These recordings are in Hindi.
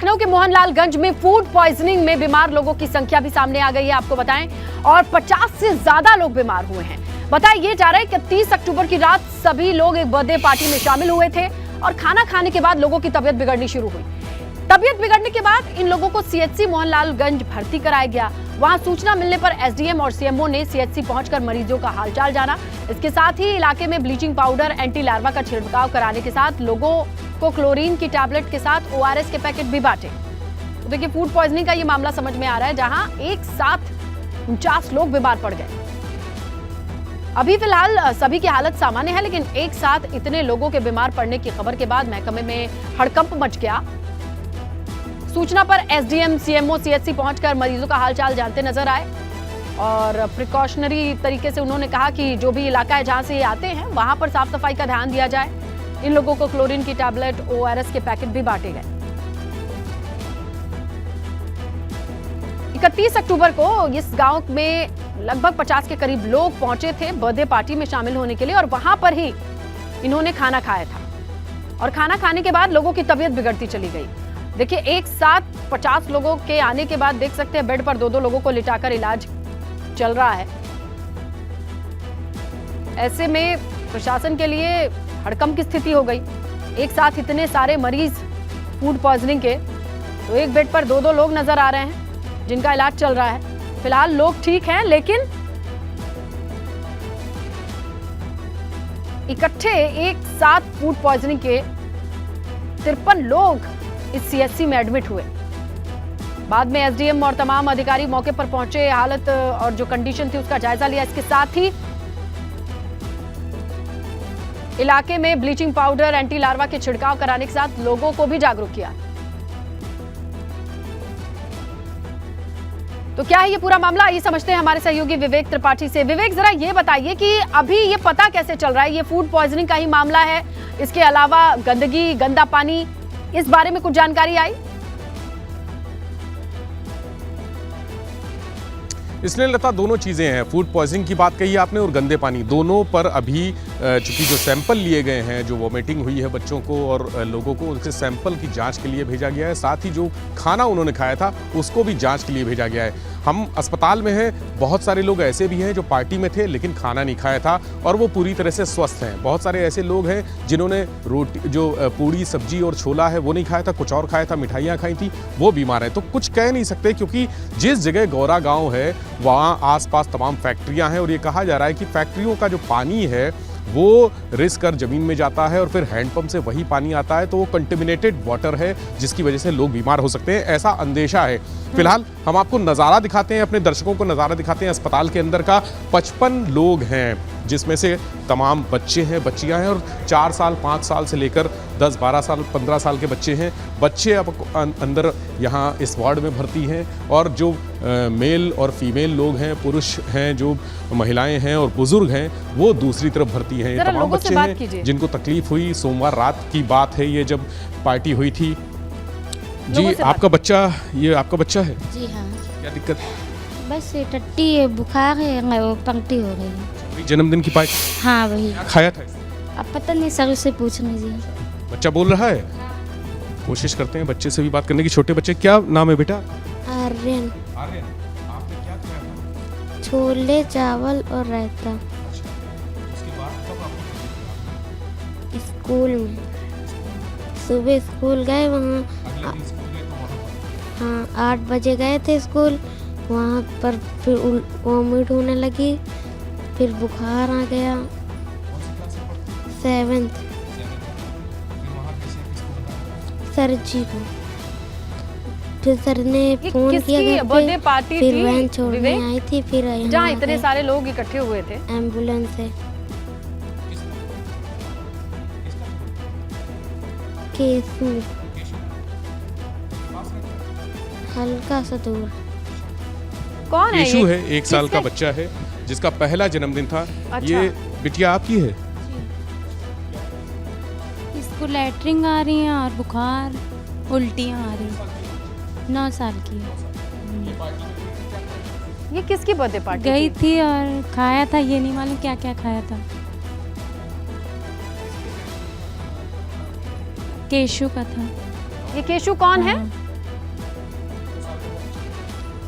लखनऊ के मोहनलालगंज में फूड पॉइजनिंग में बीमार लोगों की संख्या भी सामने आ गई है, आपको बताएं, और 50 से ज्यादा लोग बीमार हुए हैं। बताया ये जा रहा है कि 30 अक्टूबर की रात सभी लोग एक बर्थडे पार्टी में शामिल हुए थे और खाना खाने के बाद लोगों की तबीयत बिगड़नी शुरू हुई। तबीयत बिगड़ने के बाद इन लोगों को सीएचसी मोहनलालगंज भर्ती कराया गया। वहां सूचना मिलने पर एसडीएम और सीएमओ ने सीएचसी पहुंचकर मरीजों का हालचाल जाना। इसके साथ ही इलाके में ब्लीचिंग पाउडर, एंटी लार्वा का छिड़काव कराने के साथ लोगों को क्लोरीन की टैबलेट के साथ ओआरएस के पैकेट भी बांटे। तो देखिए, फूड पॉइजनिंग का ये मामला समझ में आ रहा है, जहां एक साथ 49 लोग बीमार पड़ गए। अभी फिलहाल सभी की हालत सामान्य है, लेकिन एक साथ इतने लोगों के बीमार पड़ने की खबर के बाद महकमे में हड़कंप मच गया। सूचना पर एसडीएम, सीएमओ, सीएचसी पहुंचकर मरीजों का हालचाल जानते नजर आए और प्रिकॉशनरी तरीके से उन्होंने कहा कि जो भी इलाका है जहां से ये आते हैं वहां पर साफ सफाई का ध्यान दिया जाए। इन लोगों को क्लोरीन की टैबलेट, ओआरएस के पैकेट भी बांटे गए। 31 अक्टूबर को इस गांव में लगभग 50 के करीब लोग पहुंचे थे बर्थडे पार्टी में शामिल होने के लिए और वहां पर ही इन्होंने खाना खाया था और खाना खाने के बाद लोगों की तबीयत बिगड़ती चली गई। देखिए, एक साथ 50 लोगों के आने के बाद देख सकते हैं बेड पर 2-2 लोगों को लिटाकर इलाज चल रहा है। ऐसे में प्रशासन के लिए हड़कंप की स्थिति हो गई। एक साथ इतने सारे मरीज फूड पॉइजनिंग के, तो एक बेड पर 2-2 लोग नजर आ रहे हैं जिनका इलाज चल रहा है। फिलहाल लोग ठीक हैं, लेकिन इकट्ठे एक साथ फूड पॉइजनिंग के 53 लोग इस सीएचसी में एडमिट हुए। बाद में एसडीएम और तमाम अधिकारी मौके पर पहुंचे, हालत और जो कंडीशन थी उसका जायजा लिया। इसके साथ ही इलाके में ब्लीचिंग पाउडर, एंटी लार्वा के छिड़काव कराने के साथ लोगों को भी जागरूक किया। तो क्या है ये पूरा मामला, ये समझते हैं हमारे सहयोगी विवेक त्रिपाठी से। विवेक, जरा ये बताइए कि अभी ये पता कैसे चल रहा है ये फूड पॉइजनिंग का ही मामला है, इसके अलावा गंदगी, गंदा पानी, इस बारे में कुछ जानकारी आई? इसलिए लता, दोनों चीज़ें हैं। फूड पॉइजनिंग की बात कही आपने और गंदे पानी, दोनों पर अभी चूंकि जो सैंपल लिए गए हैं, जो वॉमिटिंग हुई है बच्चों को और लोगों को, उसके सैंपल की जांच के लिए भेजा गया है। साथ ही जो खाना उन्होंने खाया था उसको भी जांच के लिए भेजा गया है। हम अस्पताल में हैं, बहुत सारे लोग ऐसे भी हैं जो पार्टी में थे लेकिन खाना नहीं खाया था और वो पूरी तरह से स्वस्थ हैं। बहुत सारे ऐसे लोग हैं जिन्होंने रोटी, जो पूड़ी, सब्जी और छोला है वो नहीं खाया था, कुछ और खाया था, मिठाइयाँ खाई थी, वो बीमार हैं। तो कुछ कह नहीं सकते, क्योंकि जिस जगह गौरा गांव है वहाँ आसपास तमाम फैक्ट्रियाँ हैं और ये कहा जा रहा है कि फैक्ट्रियों का जो पानी है वो रिस कर जमीन में जाता है और फिर हैंडपंप से वही पानी आता है, तो वो कंटेमिनेटेड वाटर है जिसकी वजह से लोग बीमार हो सकते हैं, ऐसा अंदेशा है। फिलहाल हम आपको नज़ारा दिखाते हैं, अपने दर्शकों को नज़ारा दिखाते हैं अस्पताल के अंदर का। 55 लोग हैं जिसमें से तमाम बच्चे हैं, बच्चियां हैं और 4 साल, 5 साल से लेकर 10, 12 साल, 15 साल के बच्चे हैं। बच्चे अब अंदर यहाँ इस वार्ड में भर्ती हैं और जो मेल और फीमेल लोग हैं, पुरुष हैं, जो महिलाएं हैं और बुजुर्ग हैं, वो दूसरी तरफ भर्ती हैं। ये तमाम बच्चे हैं जिनको तकलीफ हुई। सोमवार रात की बात है ये, जब पार्टी हुई थी। जी, आपका बच्चा, ये आपका बच्चा है? जी हाँ। क्या दिक्कत? बस टट्टी है, बुखार है, वो पंक्ति हो गई है। जन्मदिन की पार्टी? हाँ वही। खाया था? अब पता नहीं, सर से पूछ लीजिए। बच्चा बोल रहा है? कोशिश करते हैं बच्चे से भी बात करने की। छोटे बच्चे, क्या नाम है बेटा? आर्यन। आर्यन, आपने क्या खाया था? छोले, चावल और रायता। उसके बाद कब आपने? स्कूल में सुबह स्कूल गए, वहाँ अगले दिन स्कूल गए तो वहाँ पर? हाँ 8 बजे गए थे स्कूल, वहाँ पर फिर वॉमिट होने लगी, फिर बुखार आ गया। कौन सी क्लास से पढ़ते हैं? 7th। फिर वहाँ किसको बताया? सर जी को। फिर सर ने फोन किया घर बर्थडे पे, पार्टी फिर थी वैन छोड़ने आई थी, फिर जहाँ इतने सारे लोग इकट्ठे हुए थे। एम्बुलेंस से केसू, हल्का सा दूर। कौन है केशु ये? है, 1 साल का बच्चा है जिसका पहला जन्मदिन था। अच्छा। ये बिटिया आपकी है? इसको लैटरिंग आ रही है और बुखार, उल्टियाँ आ रही हैं। 9 साल की है। ये किसकी बर्थडे पार्टी गई थी और खाया था, ये नहीं मालूम क्या क्या खाया था। केशु का था। ये केशु कौन है?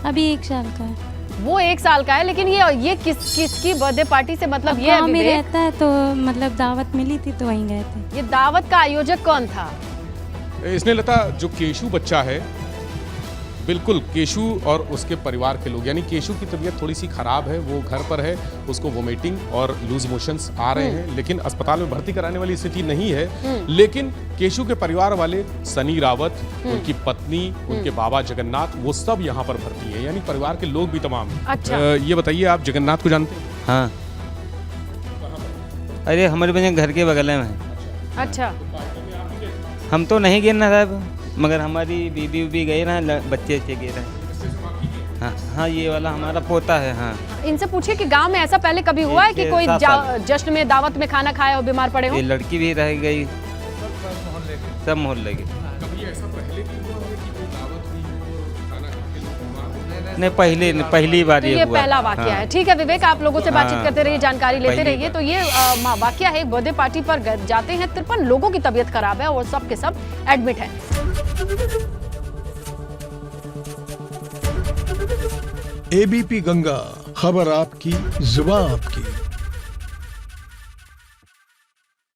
अभी 1 साल का है। वो 1 साल का है, लेकिन ये किसकी बर्थडे पार्टी से मतलब ये गाँव में विवेक? रहता है तो मतलब दावत मिली थी तो वहीं गए थे। ये दावत का आयोजक कौन था? इसने लता जो केशु बच्चा है, बिल्कुल केशु और उसके परिवार के लोग, यानी केशु की तबीयत थोड़ी सी खराब है, वो घर पर है, उसको वोमिटिंग और लूज मोशंस आ रहे हैं, लेकिन अस्पताल में भर्ती कराने वाली स्थिति नहीं है। लेकिन केशु के परिवार वाले सनी रावत, उनकी पत्नी, उनके बाबा जगन्नाथ, वो सब यहाँ पर भर्ती है, यानी परिवार के लोग भी तमाम। अच्छा। ये बताइए, आप जगन्नाथ को जानते हैं? हाँ। अरे हमारे बने घर के बगल में है। अच्छा। हम तो नहीं गए ना साहब, मगर हमारी बीबी भी गई ना, बच्चे गए रहे। हाँ हाँ, ये वाला हमारा पोता है। हाँ, इनसे पूछिए कि गांव में ऐसा पहले कभी हुआ है कि कोई जश्न में दावत में खाना खाए और बीमार पड़े हो? ये लड़की भी रह गई, सब मोहल्ले के। कभी ऐसा पहले भी हुआ है कि कोई दावत हुई हो और खाना खा के लोग बीमार हो? नहीं, पहली बार तो ये ये हुआ। पहला वाकया हाँ। है। ठीक है विवेक, आप लोगों से बातचीत हाँ। करते रहिए, जानकारी लेते पहली रहिए। बार। तो ये वाकया है, बर्थडे पार्टी पर जाते हैं, 53 लोगों की तबीयत खराब है और सब के सब एडमिट है। एबीपी गंगा, खबर आपकी, जुबान आपकी।